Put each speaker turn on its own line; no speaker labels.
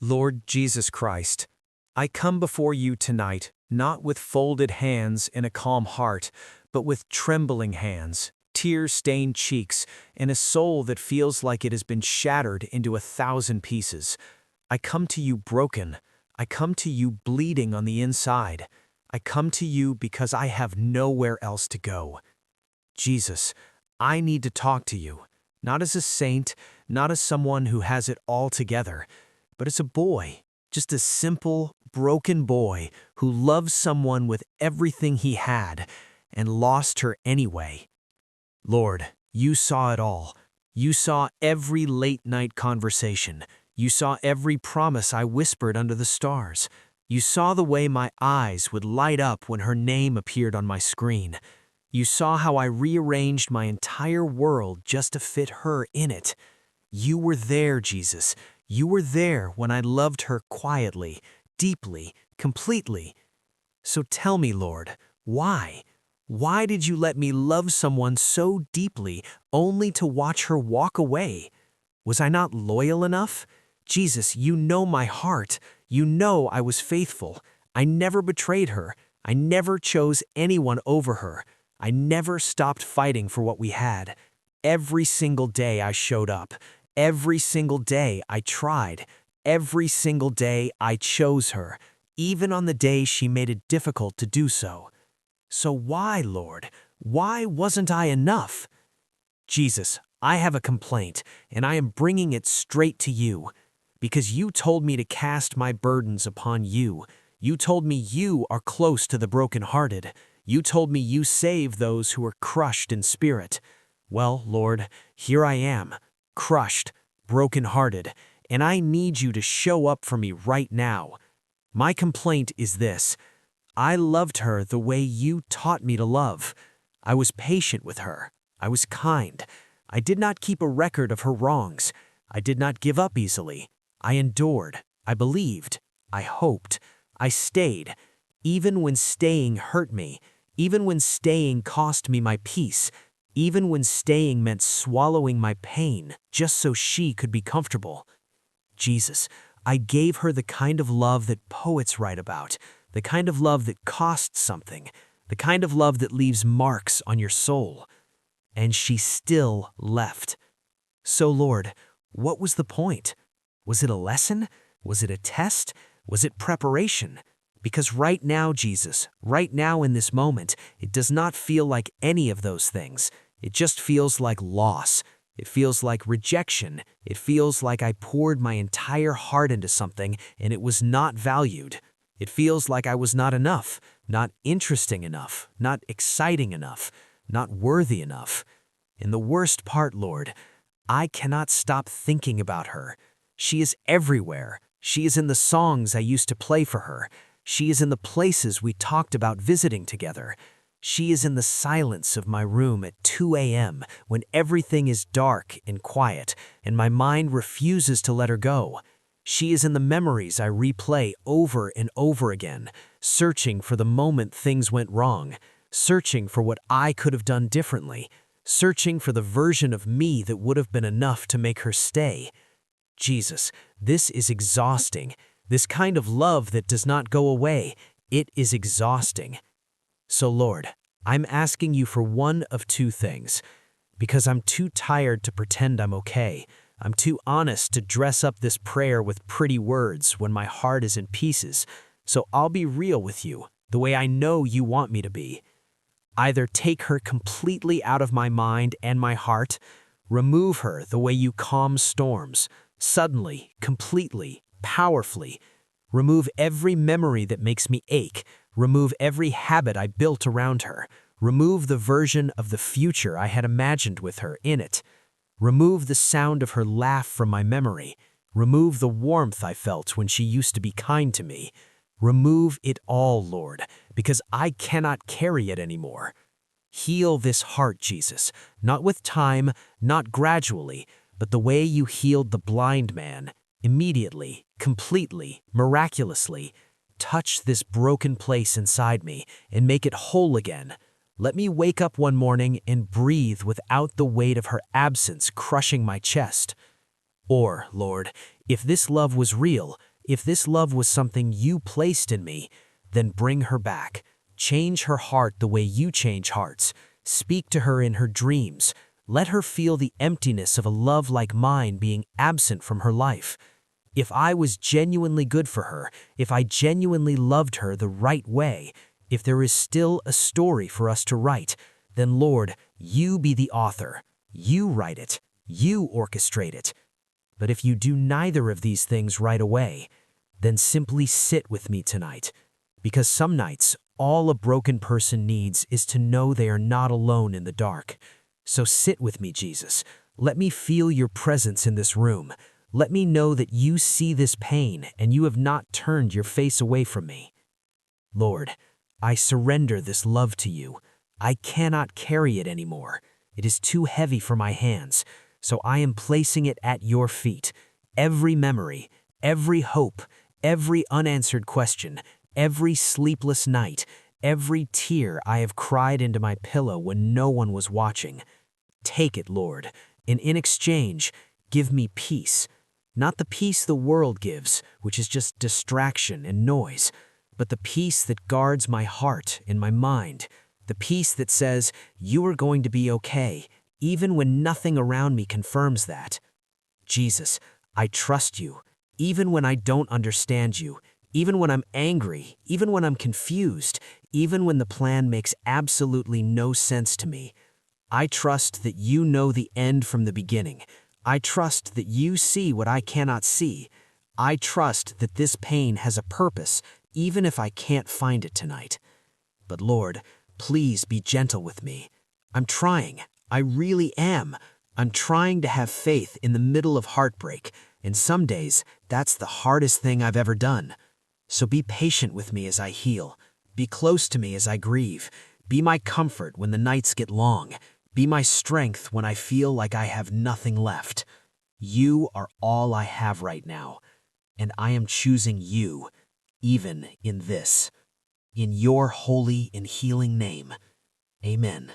Lord Jesus Christ, I come before you tonight, not with folded hands and a calm heart, but with trembling hands, tear-stained cheeks, and a soul that feels like it has been shattered into 1,000 pieces. I come to you broken. I come to you bleeding on the inside. I come to you because I have nowhere else to go. Jesus, I need to talk to you, not as a saint, not as someone who has it all together, but as a boy, just a simple, broken boy who loves someone with everything he had and lost her anyway. Lord, you saw it all. You saw every late-night conversation. You saw every promise I whispered under the stars. You saw the way my eyes would light up when her name appeared on my screen. You saw how I rearranged my entire world just to fit her in it. You were there, Jesus. You were there when I loved her quietly, deeply, completely. So tell me, Lord, why? Why did you let me love someone so deeply only to watch her walk away? Was I not loyal enough? Jesus, you know my heart. You know I was faithful. I never betrayed her. I never chose anyone over her. I never stopped fighting for what we had. Every single day I showed up. Every single day I tried. Every single day I chose her, even on the day she made it difficult to do so. So why, Lord? Why wasn't I enough? Jesus, I have a complaint, and I am bringing it straight to you. Because you told me to cast my burdens upon you. You told me you are close to the brokenhearted. You told me you save those who are crushed in spirit. Well, Lord, here I am, crushed, brokenhearted, and I need you to show up for me right now. My complaint is this. I loved her the way you taught me to love. I was patient with her. I was kind. I did not keep a record of her wrongs. I did not give up easily. I endured. I believed. I hoped. I stayed, even when staying hurt me, even when staying cost me my peace, even when staying meant swallowing my pain just so she could be comfortable. Jesus, I gave her the kind of love that poets write about, the kind of love that costs something, the kind of love that leaves marks on your soul. And she still left. So, Lord, what was the point? Was it a lesson? Was it a test? Was it preparation? Because right now, Jesus, right now in this moment, it does not feel like any of those things. It just feels like loss. It feels like rejection. It feels like I poured my entire heart into something and it was not valued. It feels like I was not enough, not interesting enough, not exciting enough, not worthy enough. And the worst part, Lord, I cannot stop thinking about her. She is everywhere. She is in the songs I used to play for her. She is in the places we talked about visiting together. She is in the silence of my room at 2 a.m. when everything is dark and quiet, and my mind refuses to let her go. She is in the memories I replay over and over again, searching for the moment things went wrong, searching for what I could have done differently, searching for the version of me that would have been enough to make her stay. Jesus, this is exhausting. This kind of love that does not go away, it is exhausting. So Lord, I'm asking you for one of two things. Because I'm too tired to pretend I'm okay. I'm too honest to dress up this prayer with pretty words when my heart is in pieces. So I'll be real with you, the way I know you want me to be. Either take her completely out of my mind and my heart, remove her the way you calm storms, suddenly, completely, powerfully. Remove every memory that makes me ache. Remove every habit I built around her. Remove the version of the future I had imagined with her in it. Remove the sound of her laugh from my memory. Remove the warmth I felt when she used to be kind to me. Remove it all, Lord, because I cannot carry it anymore. Heal this heart, Jesus, not with time, not gradually, but the way you healed the blind man, immediately, completely, miraculously. Touch this broken place inside me and make it whole again. Let me wake up one morning and breathe without the weight of her absence crushing my chest. Or, Lord, if this love was real, If this love was something you placed in me, then bring her back. Change her heart the way you change hearts. Speak to her in her dreams. Let her feel the emptiness of a love like mine being absent from her life. If I was genuinely good for her, if I genuinely loved her the right way, if there is still a story for us to write, then Lord, you be the author. You write it. You orchestrate it. But if you do neither of these things right away, then simply sit with me tonight. Because some nights, all a broken person needs is to know they are not alone in the dark. So sit with me, Jesus. Let me feel your presence in this room. Let me know that you see this pain and you have not turned your face away from me. Lord, I surrender this love to you. I cannot carry it anymore. It is too heavy for my hands, so I am placing it at your feet. Every memory, every hope, every unanswered question, every sleepless night, every tear I have cried into my pillow when no one was watching. Take it, Lord, and in exchange, give me peace. Not the peace the world gives, which is just distraction and noise, but the peace that guards my heart and my mind, the peace that says, you are going to be okay, even when nothing around me confirms that. Jesus, I trust you, even when I don't understand you, even when I'm angry, even when I'm confused, even when the plan makes absolutely no sense to me. I trust that you know the end from the beginning. I trust that you see what I cannot see. I trust that this pain has a purpose, even if I can't find it tonight. But Lord, please be gentle with me. I'm trying. I really am. I'm trying to have faith in the middle of heartbreak, and some days that's the hardest thing I've ever done. So be patient with me as I heal. Be close to me as I grieve. Be my comfort when the nights get long. Be my strength when I feel like I have nothing left. You are all I have right now, and I am choosing you, even in this. In your holy and healing name, amen.